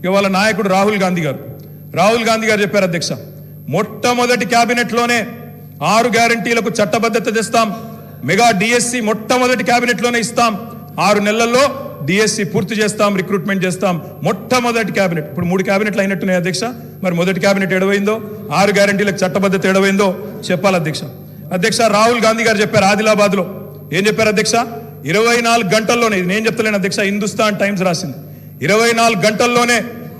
ఇవాళ నాయకుడు రాహుల్ గాంధీ గారు చెప్పారు అధ్యక్ష, మొట్టమొదటి క్యాబినెట్లోనే 6 గ్యారంటీలకు చట్టబద్ధత తెస్తాం, మెగా డిఎస్సి మొట్టమొదటి క్యాబినెట్లోనే ఇస్తాం, 6 నెలల్లో డిఎస్సి పూర్తి చేస్తాం, రిక్రూట్మెంట్ చేస్తాం. మొట్టమొదటి క్యాబినెట్. ఇప్పుడు 3 క్యాబినెట్లు అయినట్టున్నాయి అధ్యక్ష. మరి మొదటి క్యాబినెట్ ఎడవైందో, 6 గ్యారంటీలకు చట్టబద్ధత ఎడవైందో చెప్పాలి అధ్యక్ష. రాహుల్ గాంధీ గారు చెప్పారు ఆదిలాబాద్లో. ఏం చెప్పారు అధ్యక్ష? 24 గంటల్లోనే, ఇది నేను చెప్తలేను అధ్యక్ష, హిందుస్థాన్ టైమ్స్ రాసింది, 24 గంటల్లోనే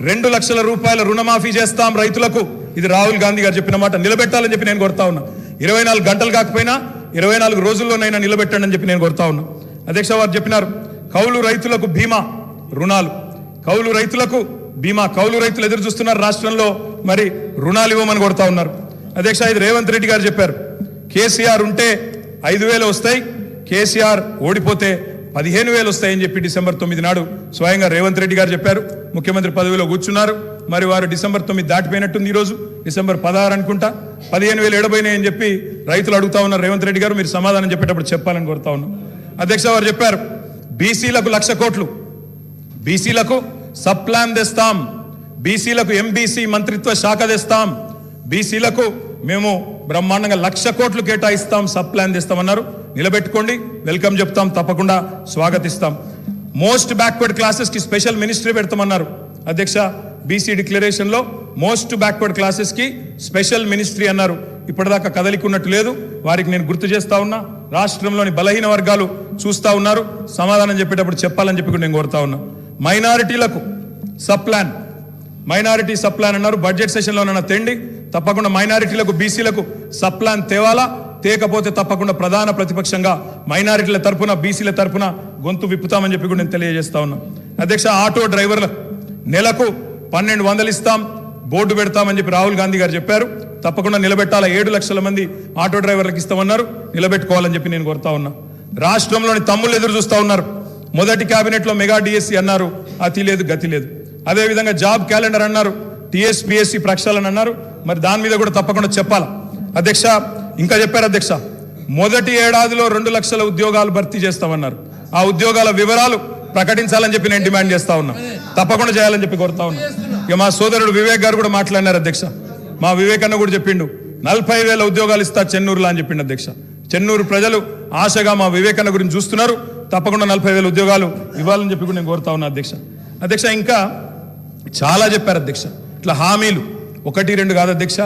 2 లక్షల రూపాయల రుణమాఫీ చేస్తాం రైతులకు. ఇది రాహుల్ గాంధీ గారు చెప్పిన మాట. నిలబెట్టాలని చెప్పి నేను కోరుతా ఉన్నా. 24 గంటలు కాకపోయినా 24 రోజుల్లోనైనా నిలబెట్టండి అని చెప్పి నేను కోరుతా ఉన్నా అధ్యక్ష. వారు చెప్పినారు కౌలు రైతులకు బీమా రుణాలు, కౌలు రైతులకు బీమా. కౌలు రైతులు ఎదురు చూస్తున్నారు రాష్ట్రంలో, మరి రుణాలు ఇవ్వమని కోరుతా ఉన్నారు అధ్యక్ష. ఇది రేవంత్ రెడ్డి గారు చెప్పారు. కేసీఆర్ ఉంటే 5,000 వస్తాయి, కేసీఆర్ ఓడిపోతే 15,000 వస్తాయని చెప్పి డిసెంబర్ 9 నాడు స్వయంగా రేవంత్ రెడ్డి గారు చెప్పారు. ముఖ్యమంత్రి పదవిలో కూర్చున్నారు. మరి వారు డిసెంబర్ 9 దాటిపోయినట్టుంది. ఈరోజు డిసెంబర్ 16 అనుకుంటా. 15,000 ఎడబోయినాయని చెప్పి రైతులు అడుగుతా ఉన్నారు. రేవంత్ రెడ్డి గారు మీరు సమాధానం చెప్పేటప్పుడు చెప్పాలని కోరుతా ఉన్నాం అధ్యక్ష. వారు చెప్పారు బీసీలకు 1,00,000 కోట్లు, బీసీలకు సబ్ ప్లాన్ తెస్తాం, బీసీలకు ఎంబీసీ మంత్రిత్వ శాఖ తెస్తాం, బీసీలకు మేము బ్రహ్మాండంగా 1,00,000 కోట్లు కేటాయిస్తాం, సబ్ ప్లాన్ తెస్తామన్నారు. నిలబెట్టుకోండి, వెల్కమ్ చెప్తాం, తప్పకుండా స్వాగతిస్తాం. మోస్ట్ బ్యాక్వర్డ్ క్లాసెస్ కి స్పెషల్ మినిస్ట్రీ పెడతామన్నారు అధ్యక్ష. బీసీ డిక్లరేషన్ లో మోస్ట్ బ్యాక్వర్డ్ క్లాసెస్ కి స్పెషల్ మినిస్ట్రీ అన్నారు. ఇప్పటిదాకా కదలికున్నట్టు లేదు. వారికి నేను గుర్తు చేస్తా ఉన్నా. రాష్ట్రంలోని బలహీన వర్గాలు చూస్తా ఉన్నారు. సమాధానం చెప్పేటప్పుడు చెప్పాలని చెప్పి నేను కోరుతా ఉన్నా. మైనారిటీలకు sub plan, minority sub plan అన్నారు. బడ్జెట్ సెషన్లోనన్నా తెండి, తప్పకుండా మైనారిటీలకు బీసీలకు సబ్ ప్లాన్ తేవాలా. తేకపోతే తప్పకుండా ప్రధాన ప్రతిపక్షంగా మైనారిటీల తరపున బీసీల తరపున గొంతు విప్పుతామని చెప్పి కూడా నేను తెలియజేస్తా ఉన్నా అధ్యక్ష. ఆటో డ్రైవర్లకు నెలకు 1,200 ఇస్తాం, బోర్డు పెడతామని చెప్పి రాహుల్ గాంధీ గారు చెప్పారు. తప్పకుండా నిలబెట్టాలా. 7 లక్షల మంది ఆటో డ్రైవర్లకు ఇస్తామన్నారు. నిలబెట్టుకోవాలని చెప్పి నేను కోరుతా ఉన్నా. రాష్ట్రంలోని తమ్ముళ్ళు ఎదురు చూస్తా ఉన్నారు. మొదటి క్యాబినెట్ లో మెగా డిఎస్సి అన్నారు, అతి లేదు గతి లేదు. అదేవిధంగా జాబ్ క్యాలెండర్ అన్నారు, టీఎస్పీఎస్సీ ప్రక్షాళన అన్నారు. మరి దాని మీద కూడా తప్పకుండా చెప్పాలా అధ్యక్ష. ఇంకా చెప్పారు అధ్యక్ష, మొదటి ఏడాదిలో 2 లక్షల ఉద్యోగాలు భర్తీ చేస్తామన్నారు. ఆ ఉద్యోగాల వివరాలు ప్రకటించాలని చెప్పి నేను డిమాండ్ చేస్తా ఉన్నా. తప్పకుండా చేయాలని చెప్పి కోరుతా ఉన్నా. ఇక మా సోదరుడు వివేక్ గారు కూడా మాట్లాడినారు అధ్యక్ష. మా వివేక్ అన్న కూడా చెప్పిండు 40,000 ఉద్యోగాలు ఇస్తా చెన్నూరులో అని చెప్పిండు అధ్యక్ష. చెన్నూరు ప్రజలు ఆశగా మా వివేక్ అన్న గురించి చూస్తున్నారు. తప్పకుండా 40,000 ఉద్యోగాలు ఇవ్వాలని చెప్పి కూడా నేను కోరుతా ఉన్నా అధ్యక్ష. ఇంకా చాలా చెప్పారు అధ్యక్ష. ఇట్లా హామీలు 1-2 కాదు అధ్యక్ష,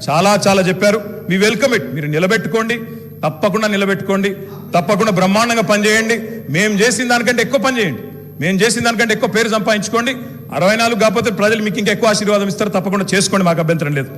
చాలా చెప్పారు. We welcome it. మీరు నిలబెట్టుకోండి, తప్పకుండా నిలబెట్టుకోండి, తప్పకుండా బ్రహ్మాండంగా పనిచేయండి. మేము చేసిన దానికంటే ఎక్కువ పని చేయండి, మేము చేసిన దానికంటే ఎక్కువ పేరు సంపాదించుకోండి. 64 కాకపోతే ప్రజలు మీకు ఇంకా ఎక్కువ ఆశీర్వాదం ఇస్తారు. తప్పకుండా చేసుకోండి, మాకు అభ్యంతరం లేదు.